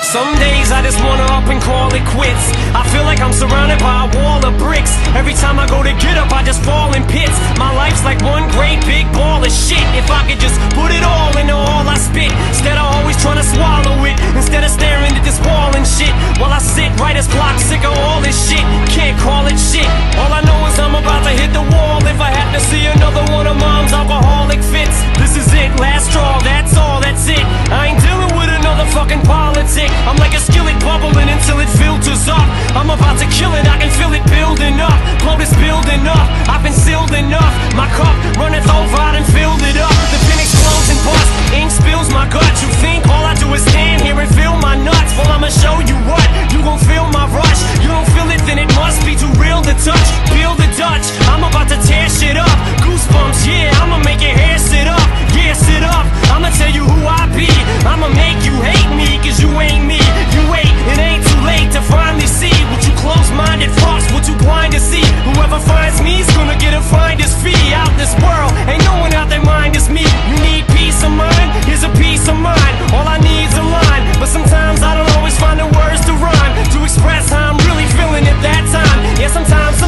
Some days I just wanna up and call it quits. I feel like I'm surrounded by a wall of bricks. Every time I go to get up, I just fall in pits. My life's like one great big ball of shit. If I could just put it all into all I spit, instead of always trying to swallow it, instead of staring at this wall and shit, while I sit right as block, sick of all this shit. Can't call it shit. All I know is I'm about to hit the wall. If I have to see another one of mom's alcoholic fits, this is it, last straw, that's all, that's it. I ain't dealing with another fucking politic. I'm like a skillet bubbling until it filters up. I'm about to kill it, I can feel it building up. Blow this building up, I've been sealed enough. My cup runneth over, I done filled it up. The pen explodes and busts, ink spills my guts. You think all I do is stand here and feel my nuts? Well, I'ma show you what, you gon' feel my rush. You don't feel it, then it must be too real to touch. Feel the Dutch, I'm about to tear shit up. Goosebumps, yeah, I'ma make your hair sit up. Yeah, sit up, I'ma tell you who I be. I'ma make you hate me, cause you ain't me. You wait, it ain't too late to finally see what you close-minded fucks, what you blind to see. Whoever finds me's gonna get a finder's fee. Out this world, ain't no one out their mind is me. You need peace of mind, here's a piece of mine. All I need's a line, but sometimes I don't always find the words to rhyme, to express how I'm really feeling at that time. Yeah, sometimes,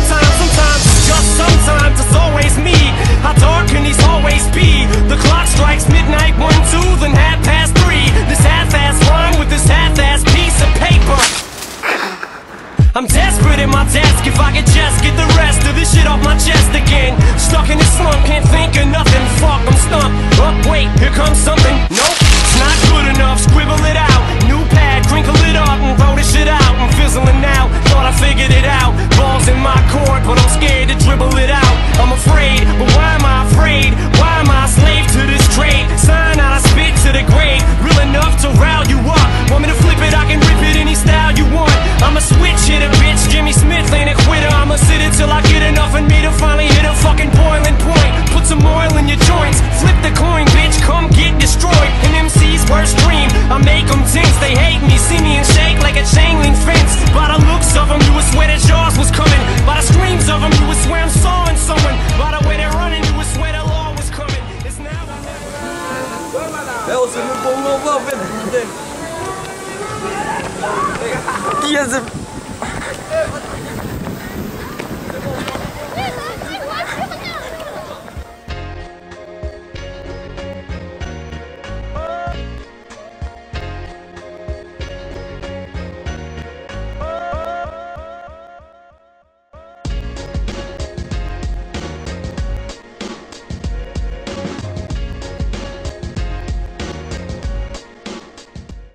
just sometimes it's always me. How dark can these hallways be? The clock strikes midnight, 1, 2, then 3:30. This half-ass rhyme with this half-ass piece of paper. I'm desperate at my desk, if I could just get the rest of this shit off my chest again. Stuck in this slump, can't think of nothing, fuck, I'm stumped. Oh wait, here comes something, nope, it's not good enough, scribble it out. New pad, crinkle it up and throw this shit out. I'm fizzling out, thought I figured it out. Balls in my court, but I'm scared to dribble it out. I'm afraid, but why am I afraid? Why am I a slave to this trade? Sign out, I spit to the grave, real enough to rile you up. Want me to flip it, I can rip it any style you want. I'm a switch hitter, bitch, Jimmy Smith ain't a quitter. I'ma sit it till I get enough in me to finally hit a fucking boiling point. Put some oil in your joints, flip the coin, bitch, come get destroyed. An MC's worst dream, I make them tense. They hate me, see me and shake like a chain link fence. By the looks of them, you would swear that yours was coming. By the screams of them, you would swear I'm sawing someone. By the way they're running, you would swear the law was coming. It's now or never. Ja, och så nu går hon av. Yes.